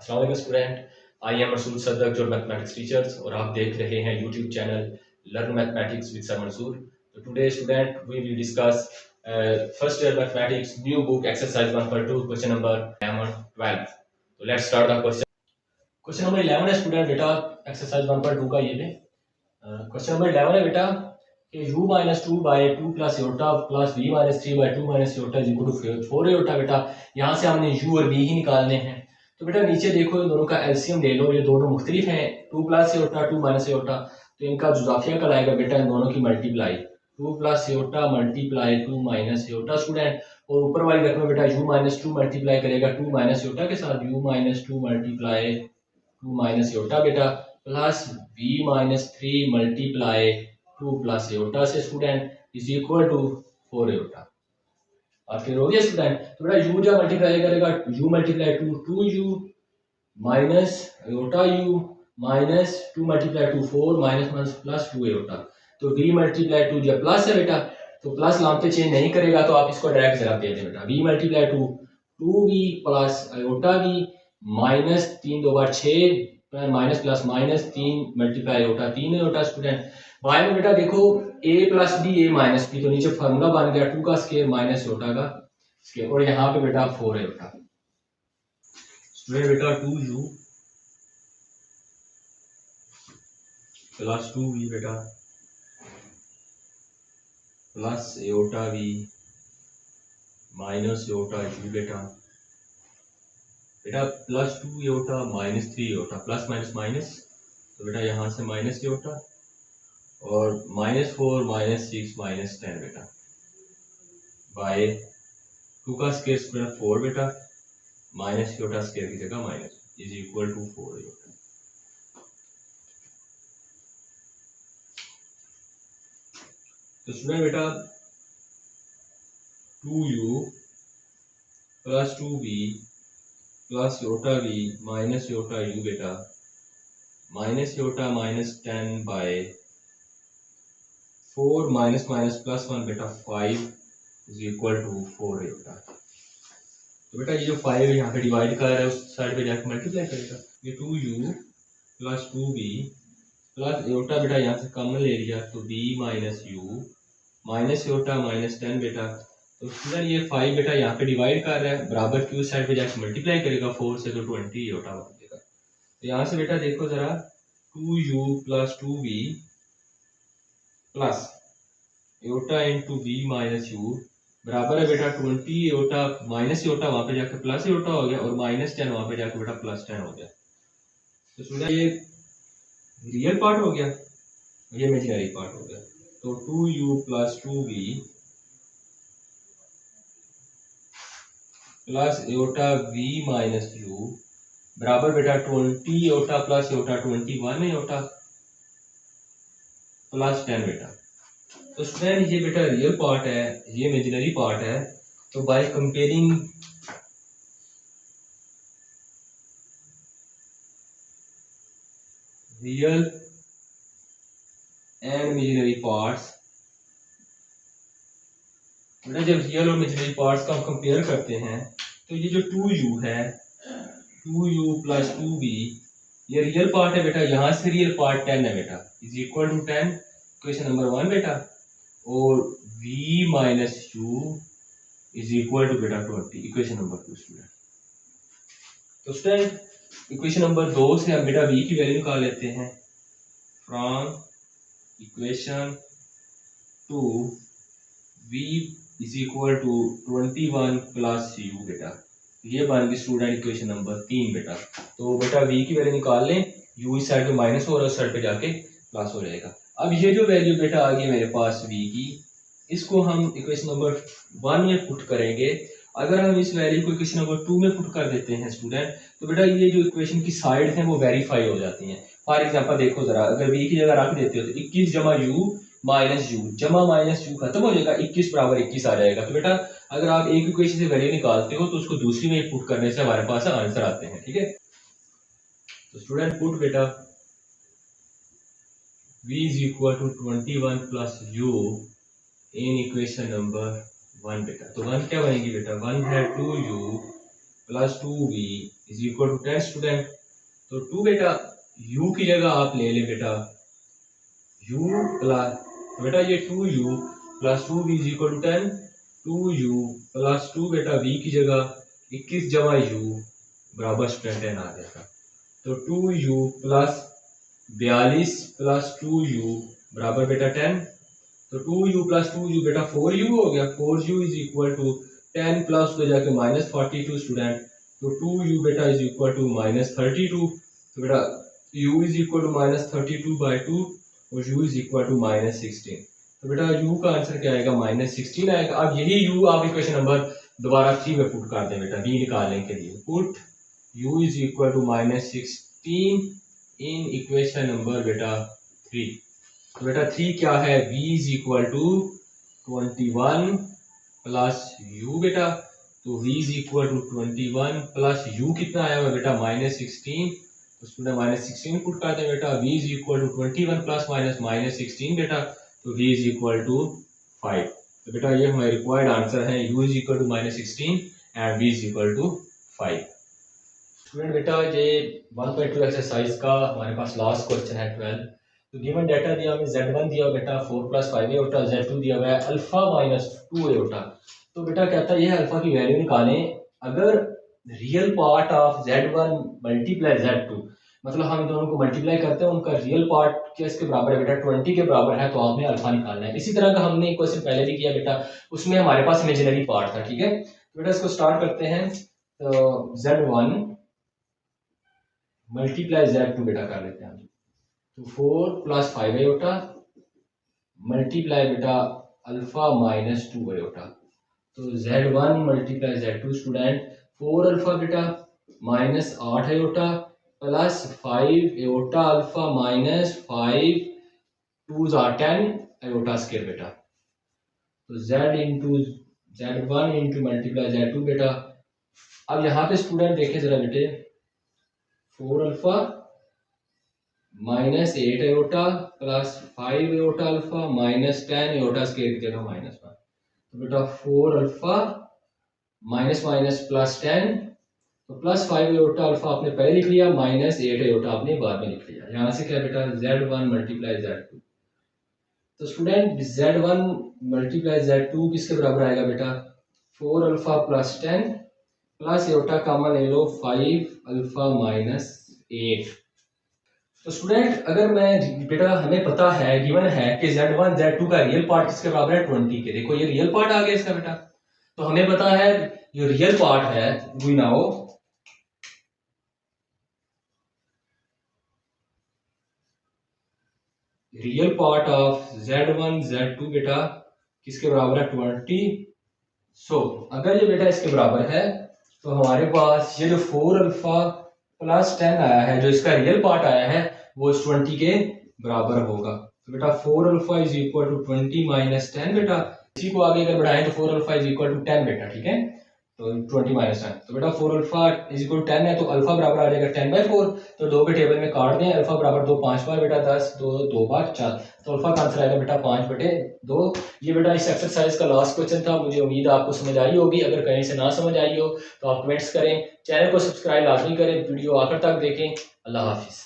अस्सलाम वालेकुम student. I am Masood Sadak, your mathematics teachers, और आप देख रहे हैं YouTube channel learn mathematics with sir Mansoor. तो today student we will discuss first year mathematics new book exercise 1.2 question number 11-12। तो let's start the question. Question number 11 है student बेटा exercise 1.2 का। ये क्वेश्चन नंबर 11 है बेटा कि u minus two by two plus iota plus v minus three by two minus iota is equal to 4 iota. बेटा यहाँ से हमने u और v ही निकालने हैं। तो बेटा नीचे देखो, इन दोनों का एलसीएम ले लो। ये दोनों मुख्तलिफ हैं, two plus iota two minus iota, तो इनका जुजाफिया कल आएगा बेटा इन दोनों की multiply, two plus iota multiply two minus iota student. और ऊपर वाली रकम बेटा u माइनस टू मल्टीप्लाई करेगा टू माइनस योटा के साथ, u minus two multiply two minus iota बेटा plus v minus three multiply two plus iota से student is equal to 4 iota. और फिर हो गया स्टूडेंट। तो बेटा u जब मल्टीप्लाई करेगा u multiply to u minus iota u minus two multiply to 4 minus minus plus 2 iota. तो v मल्टीप्लाई टू जब प्लस है बेटा, तो प्लस लाम पे चेंज नहीं करेगा, तो आप इसको डायरेक्ट जरा दे दें बेटा। v multiply to v plus iota v minus तीन दो बार 6 माइनस प्लस माइनस तीन मल्टीप्लाई योटा तीन योटा स्टूडेंट। बाय में बेटा देखो a plus B A minus B, तो नीचे फार्मूला बन गया टू का स्केयर माइनस योटा का स्केयर, और यहाँ पे बेटा 4 है योटा स्टूडेंट। बेटा 2u प्लस 2v बेटा plus iota v minus iota u बेटा plus 2 iota minus 3 iota plus minus minus, तो बेटा यहाँ से माइनस योटा और माइनस 4 माइनस 6 माइनस 10 बेटा बाय टू का स्केयर स्टूडेंट 4 बेटा माइनस योटा स्केयर की जगह minus is equal to 4 iota. तो स्टूडेंट बेटा 2u plus 2v plus iota v minus iota u बेटा minus iota minus 10 bye 4 minus minus plus 1 बेटा 5 is equal to 4 iota. तो बेटा ये जो 5 यहाँ पे डिवाइड कर रहा है उस साइड पे जाकर मल्टीप्लाई करेगा। ये 2u plus 2v plus Yotta बेटा यहाँ से कॉमन ले लिया, तो v minus u minus iota minus 10 बेटा। तो स्टूडेंट ये 5 बेटा यहाँ पे डिवाइड कर रहा है, बराबर की उस साइड पे जाकर मल्टीप्लाई करेगा 4 से, तो 20 योटा बन जाएगा। तो यहाँ से बेटा देखो जरा 2u plus 2v plus iota into v minus u बराबर है बेटा 20 योटा माइनस योटा वहां पे जाकर प्लस योटा हो गया, और माइनस 10 वहां पे जाकर बेटा प्लस 10 हो गया। तो स्टूडेंट ये रियल पार्ट हो गया, ये इमेजिनरी पार्ट हो गया। तो 2u plus 2v plus iota v minus u बराबर बेटा 20 iota plus iota 21 iota plus 10 बेटा। तो स्टूडेंट ये बेटा रियल पार्ट है, ये इमेजिनरी पार्ट है। तो by comparing real and imaginary parts, बेटा जब रियल और इमेजिनरी पार्ट्स का हम कंपेयर करते हैं, तो ये जो 2u है 2u प्लस 2v ये रियल पार्ट है बेटा, यहाँ से रियल पार्ट 10 है बेटा is equal to 10 equation number 1 बेटा, और v minus u is equal to बेटा 20 इक्वेशन नंबर 2 स्टूडेंट। तो स्टूडेंट इक्वेशन नंबर 2 से हम बेटा v की वैल्यू निकाल लेते हैं। From equation 2 v is equal to 21 plus u बेटा, ये बन गई स्टूडेंट इक्वेशन नंबर 3 बेटा। तो बेटा v की वैल्यू निकाल लें, u इस साइड पे माइनस हो रहा है, उस साइड पे जाके प्लस हो जाएगा। अब ये जो वैल्यू बेटा आ गई मेरे पास v की, इसको हम इक्वेशन नंबर 1 में पुट करेंगे। अगर हम इस वैल्यू को इक्वेशन नंबर 2 में पुट कर देते हैं स्टूडेंट, तो बेटा ये जो इक्वेशन की साइड हैं वो वेरीफाई हो जाती हैं। फॉर एग्जांपल देखो जरा, अगर v की जगह रख देते हो तो 21 जमा u माइनस यू जमा माइनस यू खत्म हो जाएगा, 21 बराबर 21 आ जाएगा। तो बेटा अगर आप एक इक्वेशन से वैल्यू निकालते हो तो उसको दूसरी में पुट करने से हमारे पास आंसर आते हैं, ठीक है। तो स्टूडेंट पुट बेटा v is equal to 21 plus u in equation number 1 बेटा। तो 1 क्या बनेगी बेटा, 1 है 2u plus 2v is equal to 10 student. तो 2 बेटा u की जगह आप ले लें बेटा u प्लस, तो बेटा ये 2u plus 2v is equal to 10, 2u plus 2 बेटा v की जगह 21 जमा u बराबर स्टूडेंट 10 आ जाएगा। तो 2u प्लस 42 प्लस 2u बराबर बेटा 10। तो 2u प्लस 2u बेटा 4u हो गया, 4u is equal to 10 plus हो जाके माइनस 42 स्टूडेंट। तो 2u बेटा इज इक्वल टू माइनस 32। तो बेटा u is equal to minus 32 by 2 और u is equal to minus 16। तो बेटा u का आंसर क्या आएगा, माइनस 16 आएगा। अब यही u आप इक्वेशन नंबर दोबारा 3 में पुट कर दें बेटा v निकालने के लिए। Put u is equal to minus 16 in equation number बेटा 3। तो बेटा 3 क्या है, v is equal to 21 plus u बेटा। तो v is equal to 21 plus u कितना आया हुआ बेटा माइनस 16। तो स्टूडेंट माइनस 16 पुट कर दें बेटा, v is equal to 21 plus minus minus 16 बेटा। तो v इज इक्वल टू 5। तो बेटा ये हमारे रिक्वायर्ड आंसर है, u is equal to minus 16 and v is equal to 5। Student बेटा ये 1.2 एक्सरसाइज का हमारे पास लास्ट क्वेश्चन है 12। तो गिवन डाटा दिया हमें z1 दिया हुआ बेटा 4 प्लस 5 एटा, z2 दिया हुआ है अल्फा माइनस 2 एटा। तो बेटा कहता है ये अल्फा की वैल्यू निकालें अगर real part of z1 multiply z2, मतलब हम दोनों को मल्टीप्लाई करते हैं उनका रियल पार्ट किसके बराबर है बेटा 20 के बराबर है, तो आपने अल्फा निकालना है। इसी तरह का हमने एक क्वेश्चन पहले भी किया बेटा, उसमें हमारे पास इमेजिनरी पार्ट था, ठीक है। तो बेटा इसको स्टार्ट करते हैं। तो z1 मल्टीप्लाई z2 बेटा कर लेते हैं। तो 4 प्लस 5 एटा मल्टीप्लाई बेटा अल्फा माइनस 2 एटा। तो z1 multiply z2 student 4 alpha beta minus 8 Etah plus 5 Etah alpha minus 5 2 are 10 Etah square बेटा। तो z1 इंटू मल्टीप्लाई z2 बेटा। अब यहाँ पे स्टूडेंट देखे जरा बेटे 4 अल्फा माइनस 8 एटा प्लस 5 एटा अल्फा माइनस 10 एटा स्क्वायर की जगह माइनस 1। तो बेटा 4 अल्फा माइनस माइनस प्लस 10, तो प्लस 5 एटा अल्फा आपने पहले लिख लिया, माइनस 8 एटा आपने बाद में लिख लिया। यहाँ से क्या बेटा z1 मल्टीप्लाई z2। तो स्टूडेंट z1 मल्टीप्लाई z2 किसके बराबर आएगा बेटा 4 alpha plus 10 plus iota common ले लो 5 अल्फा माइनस 8। तो स्टूडेंट अगर मैं बेटा हमें पता है गिवन है कि z1 z2 का रियल पार्ट किसके बराबर है 20 के। देखो ये रियल पार्ट आ गया इसका बेटा, तो हमें पता है जो रियल पार्ट है we now real part of z1 z2 बेटा किसके बराबर है 20। सो अगर ये बेटा इसके बराबर है तो हमारे पास ये जो 4 अल्फा प्लस 10 आया है जो इसका रियल पार्ट आया है वो इस 20 के बराबर होगा। तो बेटा 4 alpha is equal to 20 minus 10 बेटा। इसी को आगे अगर बढ़ाएं तो 4 अल्फा इज इक्वल टू 10 बेटा, ठीक है। तो 20 माइनस 10, तो बेटा 4 अल्फा इज इक्वल टू 10 है तो अल्फा बराबर आ जाएगा 10/4। तो 2 के टेबल में काट दें, अल्फा बराबर 2 5 बार बेटा 10, 2 बार 4, तो अल्फा का आंसर आएगा बेटा 5/2। ये बेटा इस एक्सरसाइज का लास्ट क्वेश्चन था। मुझे उम्मीद है आपको समझ आई होगी। अगर कहीं से ना समझ आई हो तो आप कमेंट्स करें, चैनल को सब्सक्राइब लाजमी करें, वीडियो आखिर तक देखें। अल्लाह हाफिज़।